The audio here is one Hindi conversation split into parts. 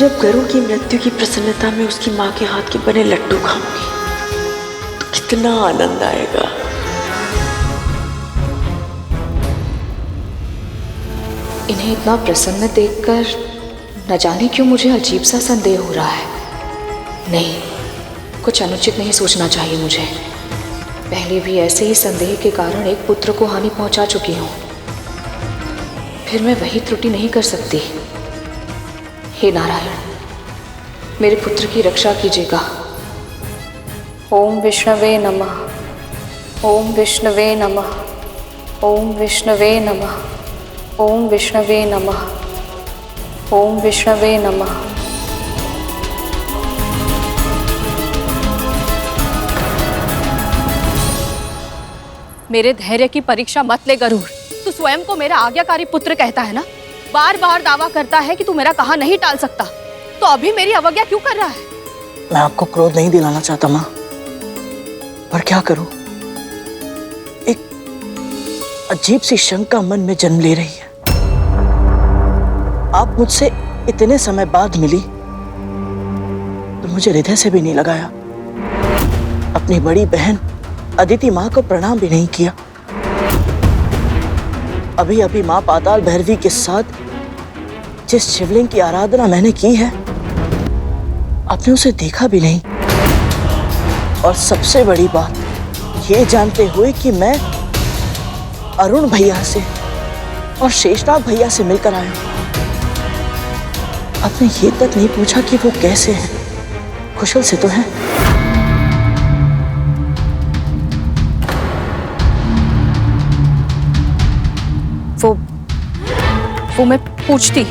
जब गरु की मृत्यु की प्रसन्नता में उसकी माँ के हाथ के बने लड्डू खाऊंगी तो कितना आनंद आएगा। इन्हें इतना प्रसन्न देखकर न जाने क्यों मुझे अजीब सा संदेह हो रहा है। नहीं, कुछ अनुचित नहीं सोचना चाहिए मुझे। पहले भी ऐसे ही संदेह के कारण एक पुत्र को हानि पहुंचा चुकी हूं, फिर मैं वही त्रुटि नहीं कर सकती। हे नारायण, मेरे पुत्र की रक्षा कीजिएगा। ओम विष्णवे नमः, ओम विष्णवे नमः, ओम विष्णवे नमः, ओम विष्णवे नमः, ओम विष्णवे नमः। मेरे धैर्य की परीक्षा मत ले गरुड़। तू स्वयं को मेरा आज्ञाकारी पुत्र कहता है ना, बार बार दावा करता है कि तू मेरा कहा नहीं टाल सकता, तो अभी मेरी अवज्ञा क्यों कर रहा है? मैं आपको क्रोध नहीं दिलाना चाहता माँ, पर क्या करूं? एक अजीब सी शंका मन में जन्म ले रही है। आप मुझसे इतने समय बाद मिली तो मुझे हृदय से भी नहीं लगाया। अपनी बड़ी बहन अदिति माँ को प्रणाम भी नहीं किया। अभी अभी माँ पाताल भैरवी के साथ जिस शिवलिंग की आराधना मैंने की है, आपने उसे देखा भी नहीं। और सबसे बड़ी बात ये जानते हुए कि मैं अरुण भैया से और शेषनाग भैया से मिलकर आया, आपने ये तक नहीं पूछा कि वो कैसे हैं, कुशल से तो हैं। वो मैं पूछती,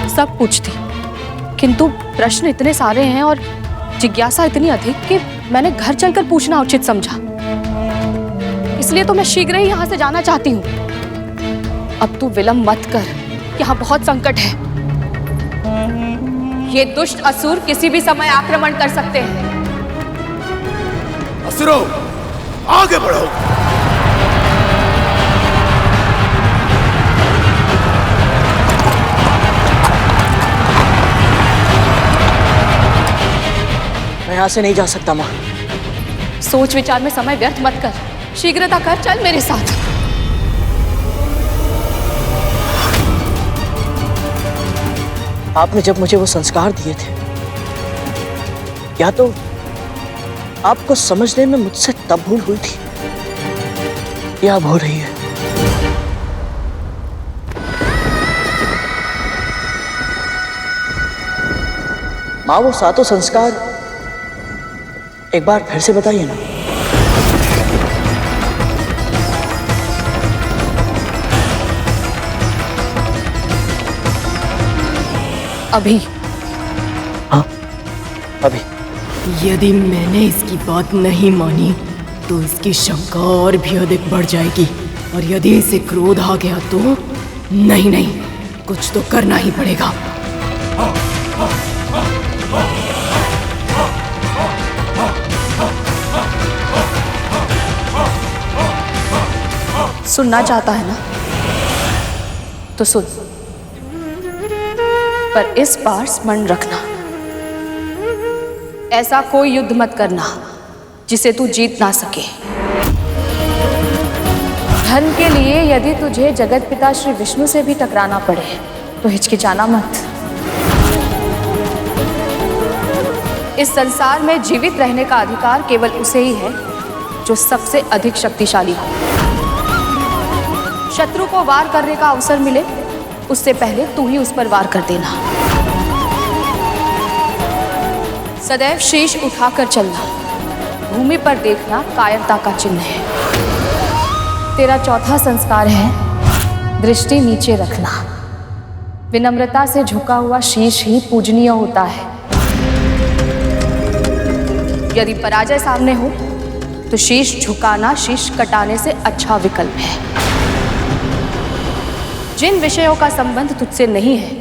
सब पूछती, किंतु प्रश्न इतने सारे हैं और जिज्ञासा इतनी अधिक कि मैंने घर चलकर पूछना उचित समझा। इसलिए तो मैं शीघ्र ही यहाँ से जाना चाहती हूँ। अब तू विलंब मत कर, यहाँ बहुत संकट है। ये दुष्ट असुर किसी भी समय आक्रमण कर सकते हैं। असुरों, आगे बढ़ो। मैं यहाँ से नहीं जा सकता माँ। सोच विचार में समय व्यर्थ मत कर, शीघ्रता कर, चल मेरे साथ। आपने जब मुझे वो संस्कार दिए थे, या तो आपको समझने में मुझसे तब भूल हुई थी या अब हो रही है। माँ, वो सातों संस्कार एक बार फिर से बताइए ना। अभी? हाँ, अभी। यदि मैंने इसकी बात नहीं मानी तो इसकी शंका और भी अधिक बढ़ जाएगी, और यदि इसे क्रोध आ गया तो नहीं, कुछ तो करना ही पड़ेगा। सुनना चाहता है ना, तो सुन, पर इस बार स्मरण रखना, ऐसा कोई युद्ध मत करना जिसे तू जीत ना सके। धन के लिए यदि तुझे जगत पिता श्री विष्णु से भी टकराना पड़े तो हिचकिचाना मत। इस संसार में जीवित रहने का अधिकार केवल उसे ही है जो सबसे अधिक शक्तिशाली हो। शत्रु को वार करने का अवसर मिले उससे पहले तू ही उस पर वार कर देना। सदैव शीश उठाकर चलना, भूमि पर देखना कायरता का चिन्ह है। तेरा चौथा संस्कार है दृष्टि नीचे रखना। विनम्रता से झुका हुआ शीश ही पूजनीय होता है। यदि पराजय सामने हो तो शीश झुकाना शीश कटाने से अच्छा विकल्प है। जिन विषयों का संबंध तुझसे नहीं है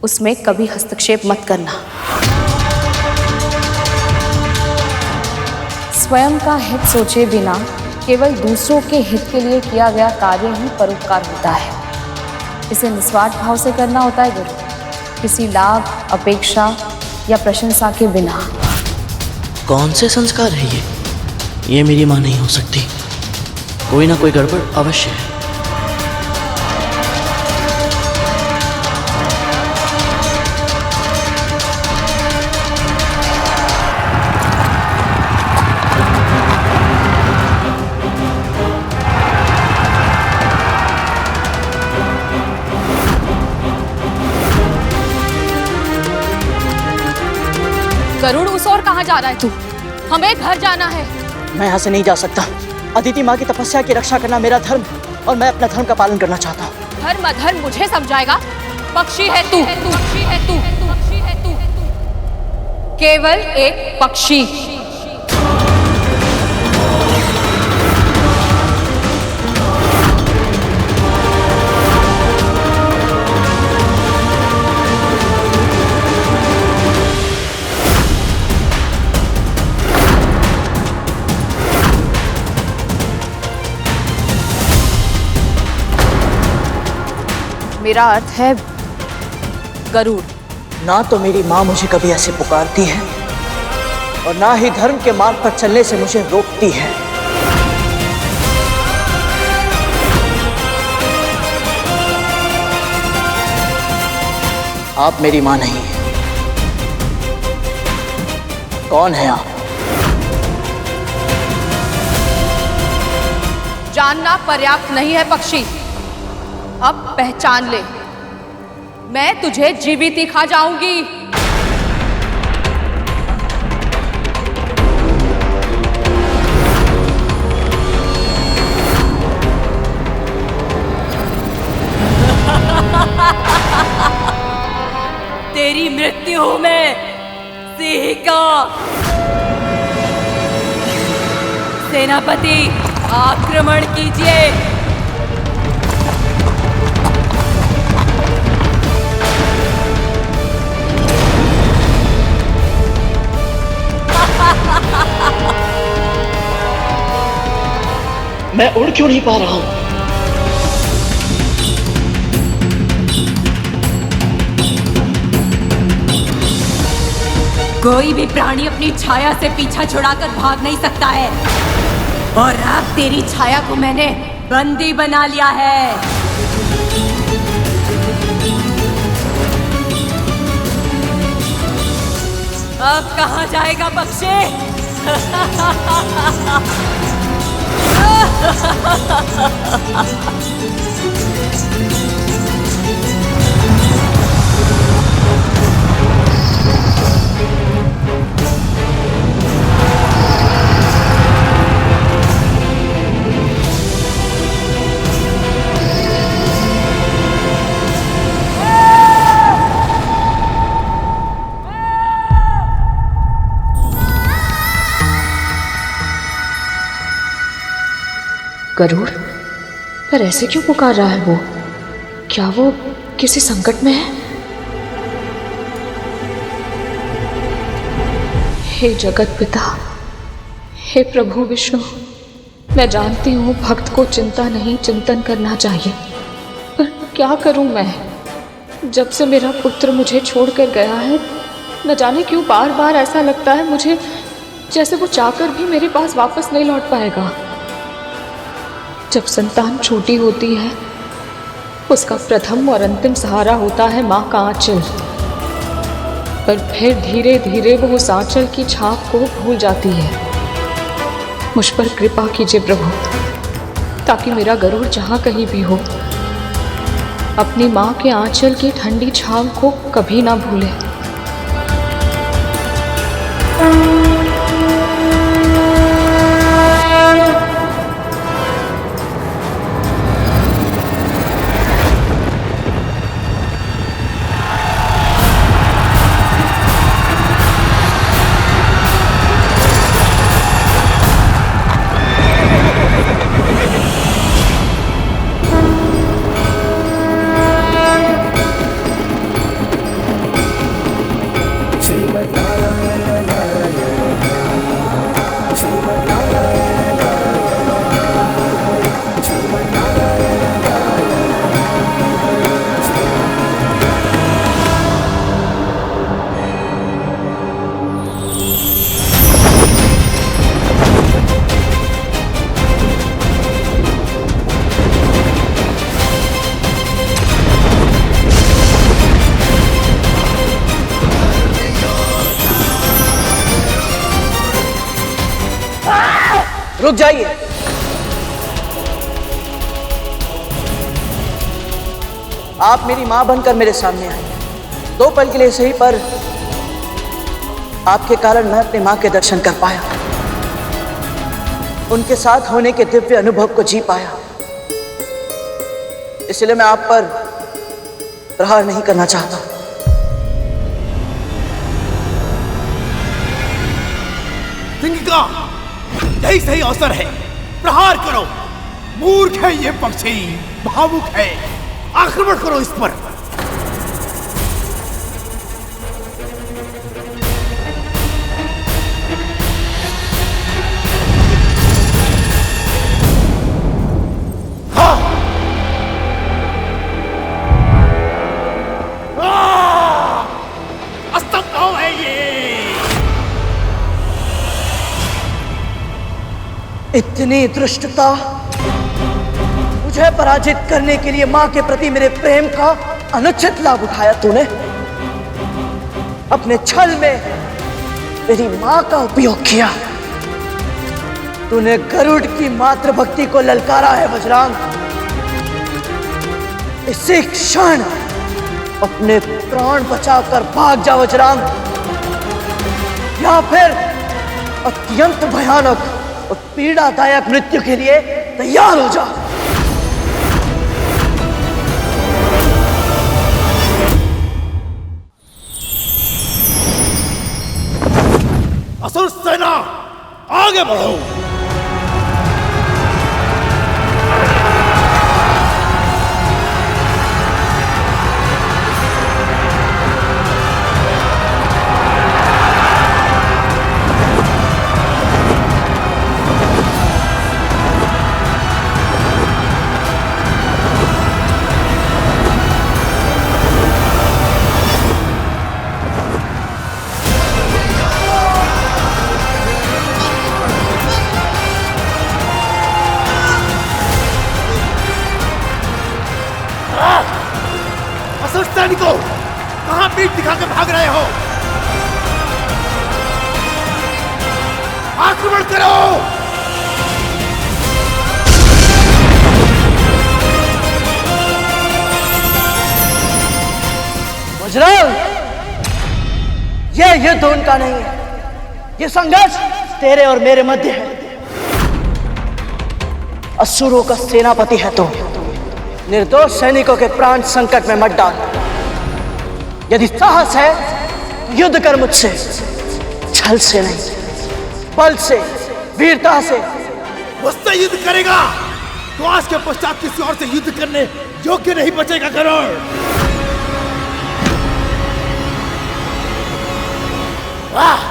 उसमें कभी हस्तक्षेप मत करना। स्वयं का हित सोचे बिना केवल दूसरों के हित के लिए किया गया कार्य ही परोपकार होता है। इसे निस्वार्थ भाव से करना होता है गुरु। किसी लाभ, अपेक्षा या प्रशंसा के बिना। कौन से संस्कार है ये मेरी माँ नहीं हो सकती। कोई ना कोई गड़बड़ अवश्य है। गरुड़, उस और कहाँ जा रहा है तू? हमें घर जाना है। मैं यहाँ से नहीं जा सकता। अदिति माँ की तपस्या की रक्षा करना मेरा धर्म है और मैं अपना धर्म का पालन करना चाहता हूँ। धर्म अधर्म मुझे समझाएगा? पक्षी है तू, पक्षी है तू, पक्षी है तू, केवल एक पक्षी। मेरा अर्थ है गरुड़। ना तो मेरी माँ मुझे कभी ऐसे पुकारती है और ना ही धर्म के मार्ग पर चलने से मुझे रोकती है। आप मेरी माँ नहीं हैं। कौन है आप? जानना पर्याप्त नहीं है पक्षी, अब पहचान ले। मैं तुझे जीवित ही खा जाऊंगी। तेरी मृत्यु हूं मैं, सिंह का। सेनापति, आक्रमण कीजिए। मैं उड़ क्यों नहीं पा रहा हूं? कोई भी प्राणी अपनी छाया से पीछा छुड़ाकर भाग नहीं सकता है, और अब तेरी छाया को मैंने बंदी बना लिया है। अब कहाँ जाएगा पक्षी? गरुड़, पर ऐसे क्यों पुकार रहा है वो? क्या वो किसी संकट में है? हे जगत पिता, हे प्रभु विष्णु, मैं जानती हूँ भक्त को चिंता नहीं चिंतन करना चाहिए, पर क्या करूँ मैं? जब से मेरा पुत्र मुझे छोड़कर गया है, न जाने क्यों बार बार ऐसा लगता है मुझे जैसे वो चाहकर भी मेरे पास वापस नहीं लौट पाएगा। जब संतान छोटी होती है, उसका प्रथम और अंतिम सहारा होता है माँ का आंचल, पर फिर धीरे धीरे वो उस आंचल की छाप को भूल जाती है। मुझ पर कृपा कीजिए प्रभु, ताकि मेरा गरुड़ जहाँ कहीं भी हो अपनी माँ के आंचल की ठंडी छाव को कभी ना भूले। रुक जाइए। आप मेरी मां बनकर मेरे सामने आए, 2 पल के लिए सही, पर आपके कारण मैं अपनी मां के दर्शन कर पाया, उनके साथ होने के दिव्य अनुभव को जी पाया। इसलिए मैं आप पर प्रहार नहीं करना चाहता। सिंगिका, यही सही अवसर है, प्रहार करो। मूर्ख है ये पक्षी, भावुक है, आक्रमण करो इस पर। असंभव है ये। इतनी धृष्टता, मुझे पराजित करने के लिए मां के प्रति मेरे प्रेम का अनुचित लाभ उठाया तूने। अपने छल में मेरी मां का उपयोग किया। तूने गरुड़ की मातृभक्ति को ललकारा है वज्रांग। इसी क्षण अपने प्राण बचाकर भाग जा वज्रांग, या फिर अत्यंत भयानक और पीड़ादायक मृत्यु के लिए तैयार हो जा। असुर सेना, आगे बढ़ो। असुर सैनिकों, कहां पीठ दिखा के भाग रहे हो? आक्रमण करो। वज्रांग, यह युद्ध उनका नहीं है, यह संघर्ष तेरे और मेरे मध्य है। असुरों का सेनापति है तो निर्दोष सैनिकों के प्राण संकट में मत डाल। यदि साहस है तो युद्ध कर मुझसे, छल से नहीं, बल से, वीरता से। मुझसे युद्ध करेगा तो आज के पश्चात किसी और से युद्ध करने योग्य नहीं बचेगा गरुड़। वाह!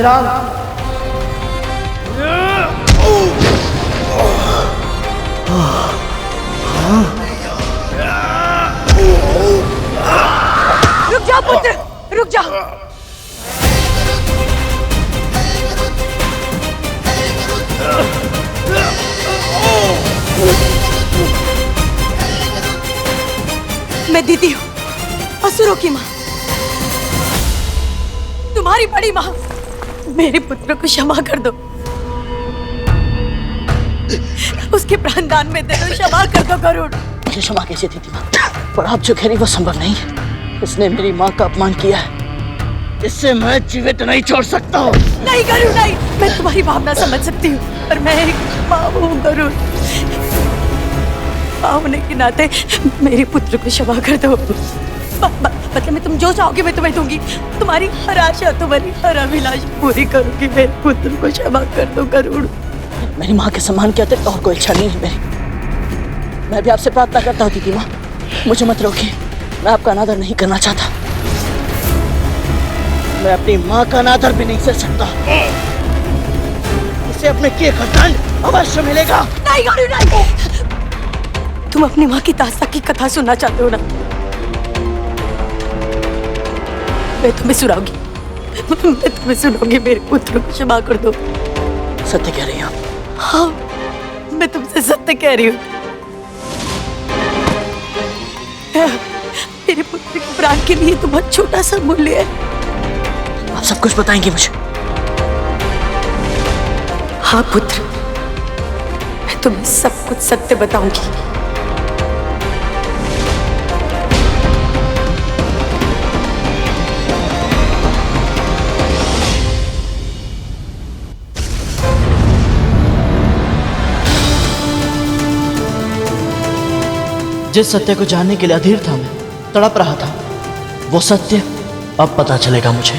बजरंग। रुक जाओ पुत्र, रुक जाओ। मैं दीदी हूँ, असुरों की माँ, तुम्हारी बड़ी माँ। मेरे पुत्र को क्षमा कर दो, उसके प्राण दान में दे दो, क्षमा कर दो गरुड़। मुझे क्षमा कैसे दीदी माँ, पर आप जो कह रही वो संभव नहीं है। इसने मेरी माँ का अपमान किया है, इससे मैं जीवित नहीं छोड़ सकता हूँ। नहीं गरुड़ नहीं, मैं तुम्हारी भावना समझ सकती हूँ, पर मैं एक माँ हूँ गरुड़। माँ होने के नाते मेरे पुत्र को क्षमा कर दो। मतलब मैं तुम जो चाहोगे मैं तुम्हें दूंगी, तुम्हारी हर आशा, तुम्हारी हर अभिलाषा पूरी करूंगी। मेरे पुत्र को क्षमा कर दो गरुड़। मेरी माँ के सम्मान के अतिरिक्त और कोई इच्छा नहीं है मेरी। मैं भी आपसे प्रार्थना करता हूँ दीदी माँ, मुझे मत रोकिए। मैं आपका अनादर नहीं करना चाहता, मैं अपनी माँ का अनादर भी नहीं कर सकता। इसे अपने किए का दंड अवश्य मिलेगा। नहीं गरुड़ नहीं, तुम अपनी माँ की दास्तां की कथा सुनना चाहते हो ना? मैं तुम्हें सुनाऊंगी, मैं तुम्हें सुनाऊंगी। मेरे पुत्र को क्षमा कर दो। सत्य कह रही हो? हाँ, मैं तुमसे सत्य कह रही हूँ। मेरे पुत्र के प्राण के लिए तो बहुत छोटा सा मूल्य है। आप सब कुछ बताएंगे मुझे? हाँ पुत्र, मैं तुम्हें सब कुछ सत्य बताऊंगी। जिस सत्य को जानने के लिए अधीर था मैं, तड़प रहा था, वो सत्य अब पता चलेगा मुझे।